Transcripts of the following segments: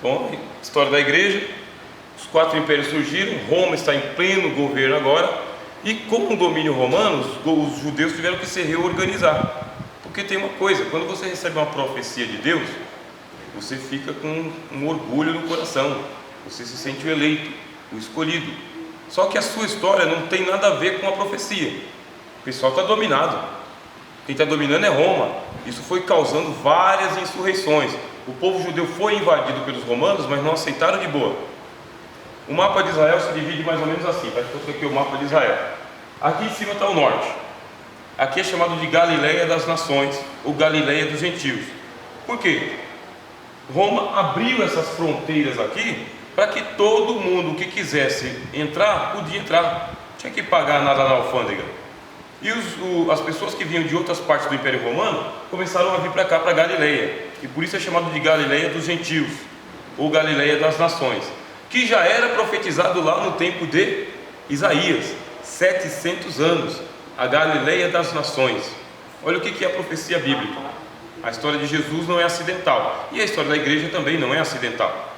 Bom, história da igreja, os 4 impérios surgiram, Roma está em pleno governo agora, e com o domínio romano, os judeus tiveram que se reorganizar. Porque tem uma coisa, quando você recebe uma profecia de Deus, você fica com um orgulho no coração, você se sente o eleito, o escolhido. Só que a sua história não tem nada a ver com a profecia. O pessoal está dominado, quem está dominando é Roma. Isso foi causando várias insurreições. O povo judeu foi invadido pelos romanos, mas não aceitaram de boa. O mapa de Israel se divide mais ou menos assim. Está escrito aqui o mapa de Israel. Aqui em cima está o norte. Aqui é chamado de Galileia das Nações, ou Galileia dos Gentios. Por quê? Roma abriu essas fronteiras aqui para que todo mundo que quisesse entrar, podia entrar. Não tinha que pagar nada na alfândega. E as pessoas que vinham de outras partes do Império Romano começaram a vir para cá, para Galileia. E por isso é chamado de Galileia dos Gentios, ou Galileia das Nações, que já era profetizado lá no tempo de Isaías, 700 anos, a Galileia das Nações. Olha o que é a profecia bíblica. A história de Jesus não é acidental, e a história da igreja também não é acidental.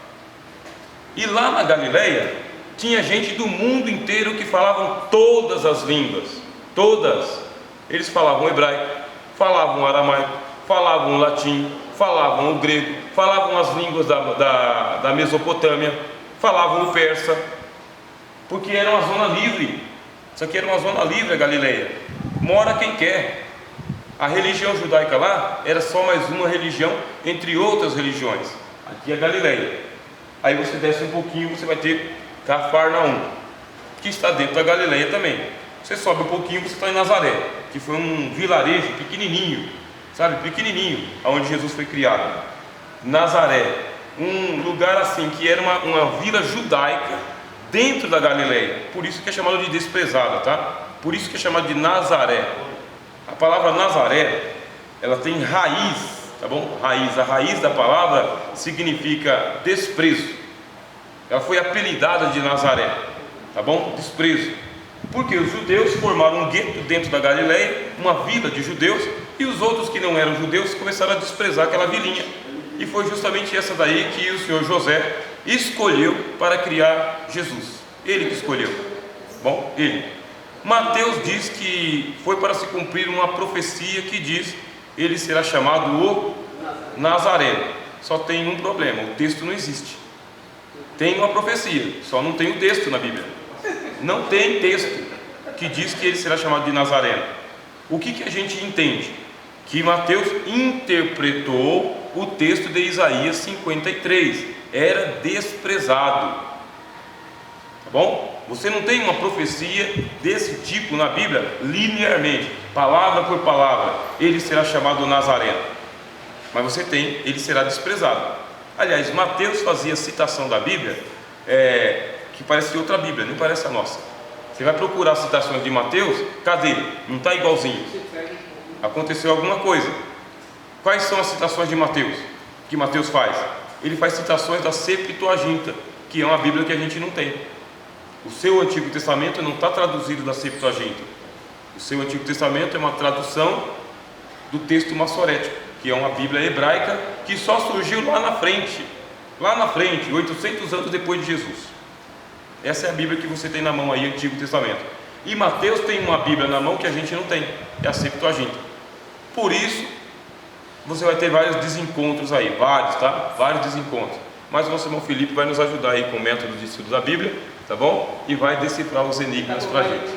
E lá na Galileia tinha gente do mundo inteiro que falavam todas as línguas, todas. Eles falavam hebraico, falavam aramaico, falavam latim, falavam o grego, falavam as línguas da Mesopotâmia, falavam o persa, porque era uma zona livre. Isso aqui era uma zona livre, a Galileia. Mora quem quer. A religião judaica lá era só mais uma religião entre outras religiões. Aqui é a Galileia. Aí você desce um pouquinho, você vai ter Cafarnaum, que está dentro da Galileia também. Você sobe um pouquinho, você está em Nazaré, que foi um vilarejo pequenininho, sabe, pequenininho, onde Jesus foi criado. Nazaré, um lugar assim que era uma vila judaica dentro da Galileia, por isso que é chamado de desprezada, tá? Por isso que é chamado de Nazaré. A palavra Nazaré, ela tem raiz, tá bom? Raiz, a raiz da palavra significa desprezo. Ela foi apelidada de Nazaré, tá bom? Desprezo. Porque os judeus formaram um gueto dentro da Galileia, uma vila de judeus, e os outros que não eram judeus começaram a desprezar aquela vilinha. E foi justamente essa daí que o Senhor José escolheu para criar Jesus. Ele que escolheu. Bom, ele. Mateus diz que foi para se cumprir uma profecia que diz: ele será chamado o Nazareno. Só tem um problema, o texto não existe. Tem uma profecia, só não tem o texto na Bíblia. Não tem texto que diz que ele será chamado de Nazareno. O que a gente entende? Que Mateus interpretou o texto de Isaías 53. Era desprezado. Tá bom? Você não tem uma profecia desse tipo na Bíblia, linearmente, palavra por palavra. Ele será chamado Nazareno. Mas você tem, ele será desprezado. Aliás, Mateus fazia citação da Bíblia que parece outra Bíblia, nem parece a nossa. Você vai procurar citações de Mateus, cadê? Não está igualzinho. Aconteceu alguma coisa. Quais são as citações de Mateus? Que Mateus faz? Ele faz citações da Septuaginta, que é uma Bíblia que a gente não tem. O seu Antigo Testamento não está traduzido da Septuaginta. O seu Antigo Testamento é uma tradução do texto massorético, que é uma Bíblia hebraica que só surgiu lá na frente, 800 anos depois de Jesus. Essa é a Bíblia que você tem na mão aí, Antigo Testamento. E Mateus tem uma Bíblia na mão que a gente não tem, é a Septuaginta. Por isso, você vai ter vários desencontros aí, vários desencontros. Mas o nosso irmão Felipe vai nos ajudar aí com o método de estudo da Bíblia, tá bom? E vai decifrar os enigmas pra gente.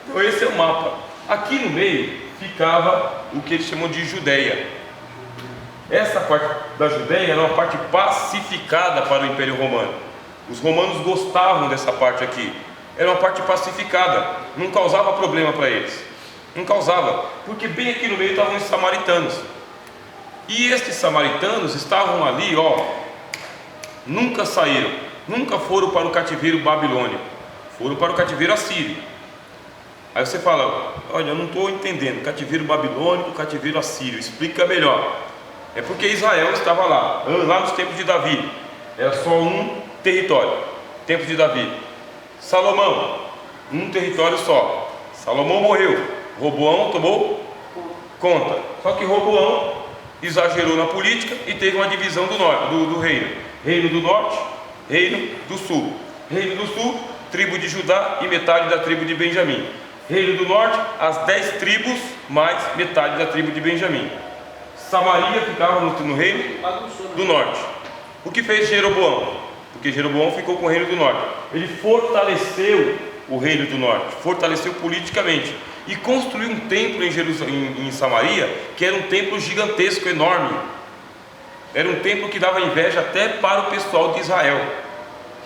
Então esse é o mapa. Aqui no meio ficava o que eles chamam de Judeia. Essa parte da Judeia era uma parte pacificada para o Império Romano. Os romanos gostavam dessa parte aqui. Era uma parte pacificada, não causava problema para eles. Não causava, porque bem aqui no meio estavam os samaritanos. E estes samaritanos estavam ali, nunca saíram, nunca foram para o cativeiro babilônico, foram para o cativeiro assírio. Aí você fala: olha, eu não estou entendendo, cativeiro babilônico, cativeiro assírio, explica melhor. É porque Israel estava lá nos tempos de Davi, era só um território, tempos de Davi. Salomão, um território só. Salomão morreu, Roboão tomou conta. Só que Roboão exagerou na política e teve uma divisão do reino. Reino do norte, reino do sul. Reino do sul, tribo de Judá e metade da tribo de Benjamim. Reino do norte, as 10 tribos mais metade da tribo de Benjamim. Samaria ficava no reino do norte. O que fez Jeroboão? Porque Jeroboão ficou com o reino do norte. Ele fortaleceu o reino do norte, fortaleceu politicamente e construiu um templo em Samaria, que era um templo gigantesco, enorme. Era um templo que dava inveja até para o pessoal de Israel,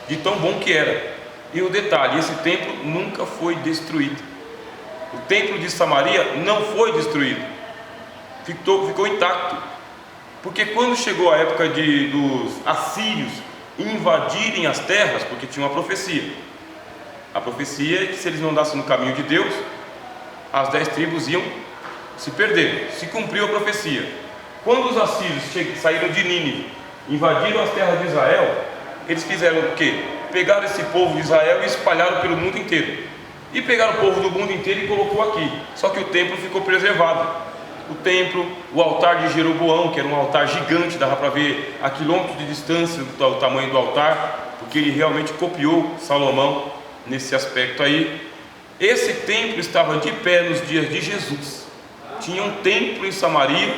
de tão bom que era. E o detalhe, esse templo nunca foi destruído. O templo de Samaria não foi destruído, ficou intacto. Porque quando chegou a época dos assírios invadirem as terras, porque tinha uma profecia. A profecia é que se eles não andassem no caminho de Deus, as 10 tribos iam se perder. Se cumpriu a profecia. Quando os assírios saíram de Nínive, invadiram as terras de Israel, eles fizeram o quê? Pegaram esse povo de Israel e espalharam pelo mundo inteiro. E pegaram o povo do mundo inteiro e colocou aqui. Só que o templo ficou preservado. O templo, o altar de Jeroboão, que era um altar gigante, dava para ver a quilômetros de distância o tamanho do altar, porque ele realmente copiou Salomão nesse aspecto aí. Esse templo estava de pé nos dias de Jesus. Tinha um templo em Samaria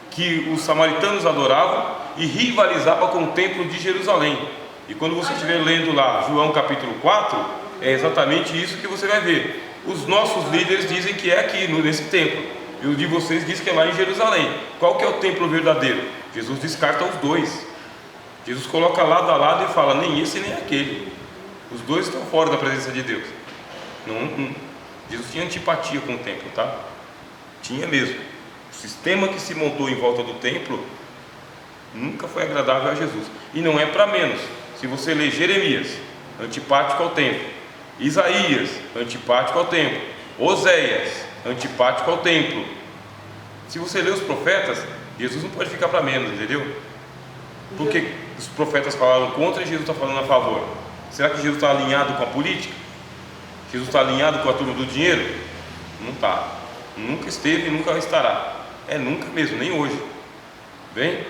que os samaritanos adoravam e rivalizava com o templo de Jerusalém. E quando você estiver lendo lá João capítulo 4, é exatamente isso que você vai ver. Os nossos líderes dizem que é aqui, nesse templo, e o de vocês diz que é lá em Jerusalém. Qual que é o templo verdadeiro? Jesus descarta os dois. Jesus coloca lado a lado e fala, nem esse nem aquele. Os dois estão fora da presença de Deus. Jesus tinha antipatia com o templo, tá? Tinha mesmo. O sistema que se montou em volta do templo nunca foi agradável a Jesus. E não é para menos. Se você ler Jeremias, antipático ao templo, Isaías, antipático ao templo, Oséias, antipático ao templo. Se você ler os profetas, Jesus não pode ficar para menos, entendeu? Porque os profetas falaram contra e Jesus está falando a favor. Será que Jesus está alinhado com a política? Jesus está alinhado com a turma do dinheiro? Não está. Nunca esteve e nunca estará. Nunca mesmo, nem hoje. Bem?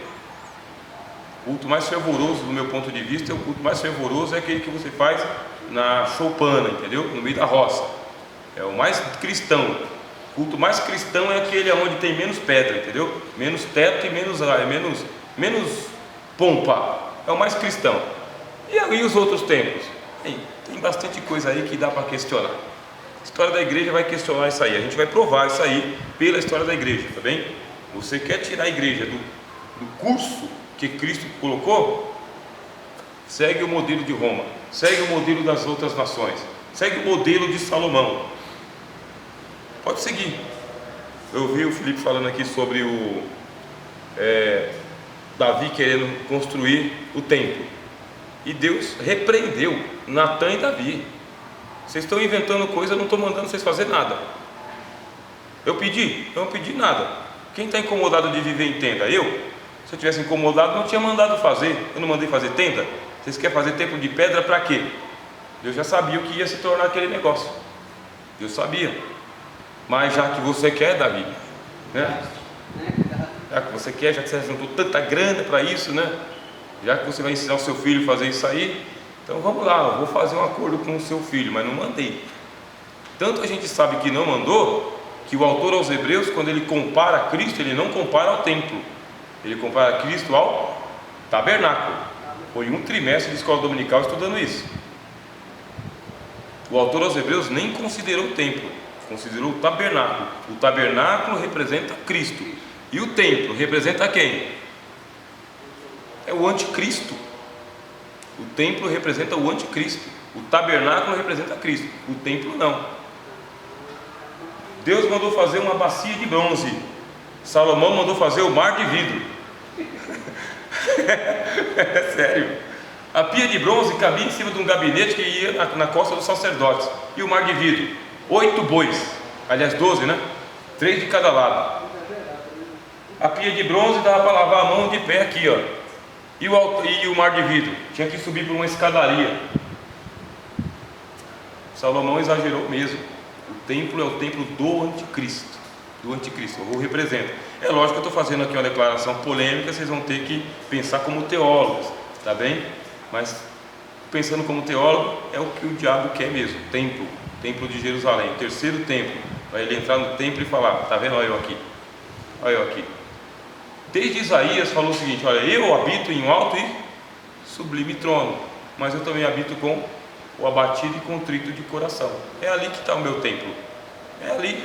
O culto mais fervoroso, do meu ponto de vista, o culto mais fervoroso é aquele que você faz na choupana, entendeu? No meio da roça. É o mais cristão. O culto mais cristão é aquele onde tem menos pedra, entendeu? Menos teto e menos pompa. É o mais cristão. E aí os outros templos? Tem bastante coisa aí que dá para questionar. A história da igreja vai questionar isso aí. A gente vai provar isso aí pela história da igreja, tá bem? Você quer tirar a igreja do curso que Cristo colocou? Segue o modelo de Roma, segue o modelo das outras nações, segue o modelo de Salomão. Pode seguir. Eu vi o Felipe falando aqui sobre Davi querendo construir o templo, e Deus repreendeu Natã e Davi. Vocês estão inventando coisa, eu não estou mandando vocês fazer nada. Eu não pedi nada. Quem está incomodado de viver em tenda? Eu? Se eu tivesse incomodado, não tinha mandado fazer. Eu não mandei fazer tenda. Vocês querem fazer templo de pedra para quê? Deus já sabia o que ia se tornar aquele negócio. Deus sabia. Mas já que você quer, Davi, né? Já que você quer, já que você juntou tanta grana para isso, né? Já que você vai ensinar o seu filho a fazer isso aí, então vamos lá, eu vou fazer um acordo com o seu filho, mas não mandei. Tanto a gente sabe que não mandou, que o autor aos Hebreus, quando ele compara Cristo, ele não compara ao templo, ele compara Cristo ao tabernáculo. Foi um trimestre de escola dominical estudando isso. O autor aos Hebreus nem considerou o templo, considerou o tabernáculo. O tabernáculo representa Cristo, e o templo representa quem? É o anticristo. O templo representa o anticristo. O tabernáculo representa Cristo. O templo não. Deus mandou fazer uma bacia de bronze. Salomão mandou fazer o mar de vidro. É sério. A pia de bronze cabia em cima de um gabinete que ia na costa dos sacerdotes. E o mar de vidro? 8 bois. Aliás, 12, né? 3 de cada lado. A pia de bronze dava para lavar a mão de pé aqui, ó. E o mar de vidro? Tinha que subir por uma escadaria. Salomão exagerou mesmo. O templo é o templo do anticristo. Do anticristo, o representa. É lógico que eu estou fazendo aqui uma declaração polêmica, vocês vão ter que pensar como teólogos, tá bem? Mas pensando como teólogo, é o que o diabo quer mesmo. Templo de Jerusalém, o terceiro templo. Vai ele entrar no templo e falar: tá vendo? Olha eu aqui, olha eu aqui. Desde Isaías falou o seguinte: olha, eu habito em um alto e sublime trono, mas eu também habito com o abatido e contrito de coração. É ali que está o meu templo, é ali.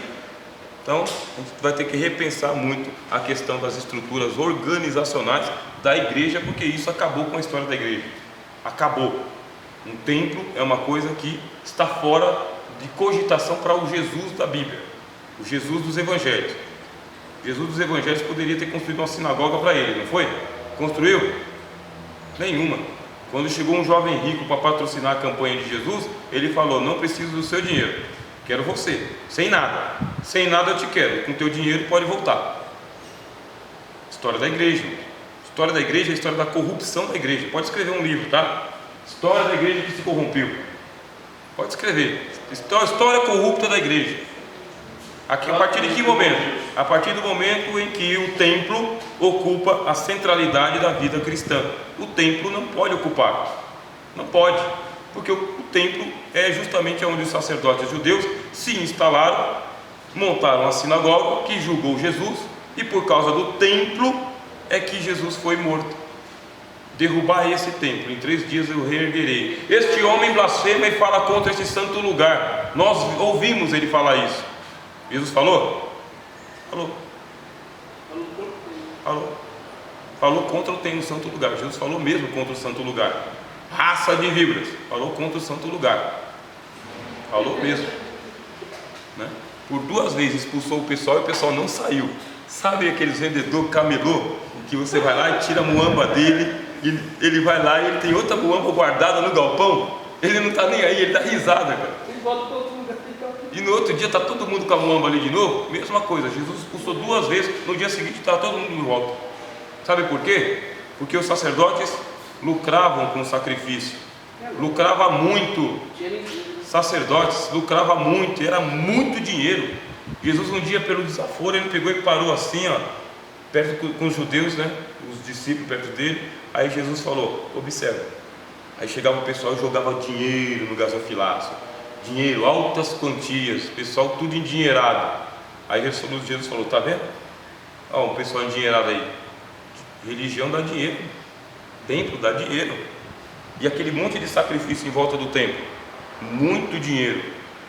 Então a gente vai ter que repensar muito a questão das estruturas organizacionais da igreja, porque isso acabou com a história da igreja. Acabou. Um templo é uma coisa que está fora de cogitação para o Jesus da Bíblia, o Jesus dos Evangelhos. Jesus dos Evangelhos poderia ter construído uma sinagoga para ele, não foi? Construiu? Nenhuma. Quando chegou um jovem rico para patrocinar a campanha de Jesus, ele falou: não preciso do seu dinheiro, quero você, sem nada eu te quero, com teu dinheiro pode voltar. História da igreja. História da igreja é a história da corrupção da igreja. Pode escrever um livro, tá? História da igreja que se corrompeu. Pode escrever. História corrupta da igreja. Aqui, a partir de que momento? A partir do momento em que o templo ocupa a centralidade da vida cristã. O templo não pode ocupar. Não pode. Porque o templo é justamente onde os sacerdotes judeus se instalaram, montaram a sinagoga que julgou Jesus, e por causa do templo é que Jesus foi morto. Derrubar esse templo, em 3 dias eu reerguerei. Este homem blasfema e fala contra este santo lugar. Nós ouvimos ele falar isso. Jesus falou? Falou contra o santo lugar. Jesus falou mesmo contra o santo lugar. Raça de víboras, falou contra o santo lugar. Falou mesmo, né? Por 2 vezes expulsou o pessoal e o pessoal não saiu. Sabe aqueles vendedor camelô que você vai lá e tira a muamba dele, e ele vai lá e ele tem outra muamba guardada no galpão? Ele não está nem aí, ele dá risada, cara. E no outro dia está todo mundo com a muamba ali de novo. Mesma coisa, Jesus expulsou 2 vezes, no dia seguinte está todo mundo de volta. Sabe por quê? Porque os sacerdotes lucravam com o sacrifício, lucrava muito. Sacerdotes lucrava muito, era muito dinheiro. Jesus um dia, pelo desaforo, ele pegou e parou assim, ó, perto com os judeus, né, os discípulos perto dele. Aí Jesus falou: observa. Aí chegava o pessoal e jogava dinheiro no gasofilaço, dinheiro, altas quantias, pessoal tudo endinheirado. Aí Jesus falou: tá vendo? Ó, um pessoal endinheirado aí. Religião dá dinheiro, templo dá dinheiro. E aquele monte de sacrifício em volta do templo, muito dinheiro.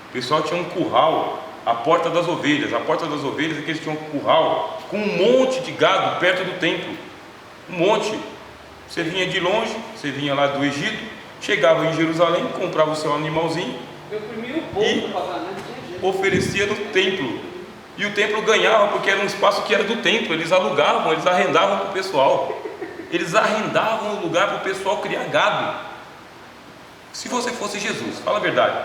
O pessoal tinha um curral, a porta das ovelhas. A porta das ovelhas é que eles tinham um curral com um monte de gado perto do templo. Um monte. Você vinha de longe, você vinha lá do Egito, chegava em Jerusalém, comprava o seu animalzinho e oferecia no templo. E o templo ganhava, porque era um espaço que era do templo. Eles alugavam, eles arrendavam para o pessoal. Eles arrendavam o lugar para o pessoal criar gado. Se você fosse Jesus, fala a verdade,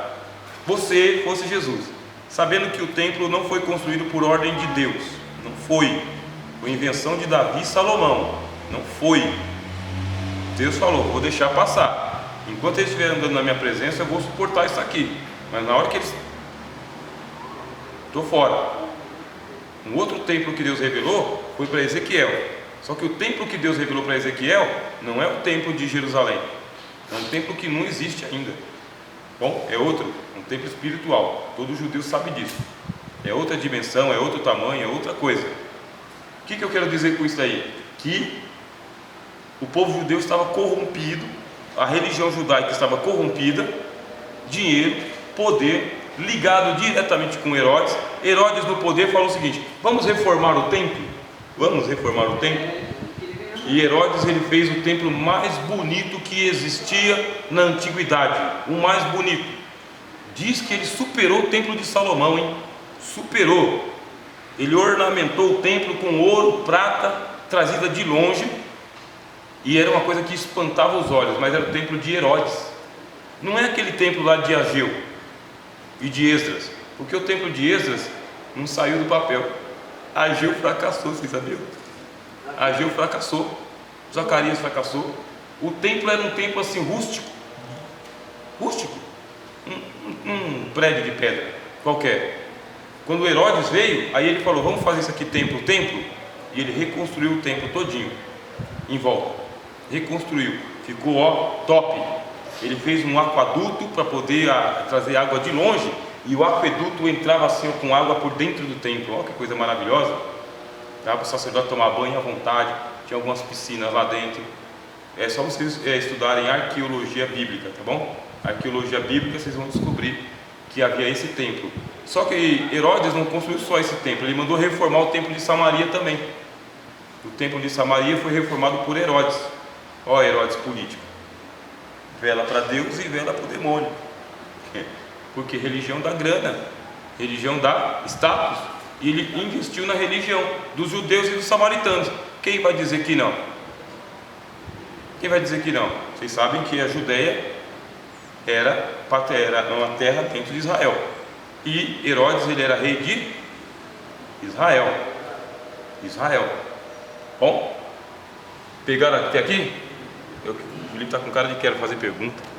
você fosse Jesus, sabendo que o templo não foi construído por ordem de Deus, não foi invenção de Davi e Salomão, não foi. Deus falou: vou deixar passar, enquanto eles estiverem andando na minha presença eu vou suportar isso aqui, mas na hora que eles... estou fora. Um outro templo que Deus revelou foi para Ezequiel. Só que o templo que Deus revelou para Ezequiel não é o templo de Jerusalém, é um templo que não existe ainda. Bom, é outro, um templo espiritual. Todo judeu sabe disso. É outra dimensão, é outro tamanho, é outra coisa. O que eu quero dizer com isso aí? Que o povo judeu estava corrompido, a religião judaica estava corrompida, dinheiro, poder, ligado diretamente com Herodes. Herodes no poder falou o seguinte: vamos reformar o templo? Vamos reformar o templo? E Herodes, ele fez o templo mais bonito que existia na antiguidade, o mais bonito. Diz que ele superou o templo de Salomão, hein? Superou. Ele ornamentou o templo com ouro, prata, trazida de longe, e era uma coisa que espantava os olhos, mas era o templo de Herodes. Não é aquele templo lá de Ageu e de Esdras, porque o templo de Esdras não saiu do papel. Ageu fracassou, vocês sabiam? Ageu fracassou, Zacarias fracassou. O templo era um templo assim rústico, um prédio de pedra qualquer. Quando Herodes veio, aí ele falou: vamos fazer isso aqui templo. e ele reconstruiu o templo todinho, em volta. Reconstruiu, ficou ó, top. Ele fez um aqueduto para poder trazer água de longe, e o aqueduto entrava assim com água por dentro do templo. Olha que coisa maravilhosa. Dava para o sacerdote tomar banho à vontade, tinha algumas piscinas lá dentro. É só vocês estudarem arqueologia bíblica, tá bom? Arqueologia bíblica, vocês vão descobrir que havia esse templo. Só que Herodes não construiu só esse templo, ele mandou reformar o templo de Samaria também. O templo de Samaria foi reformado por Herodes. Ó, Herodes político. Vela para Deus e vela para o demônio. Porque religião dá grana, religião dá status. E ele investiu na religião dos judeus e dos samaritanos. Quem vai dizer que não? Quem vai dizer que não? Vocês sabem que a Judéia era uma terra dentro de Israel. E Herodes, ele era rei de Israel. Bom, pegaram até aqui? O Felipe está com cara de quero fazer pergunta.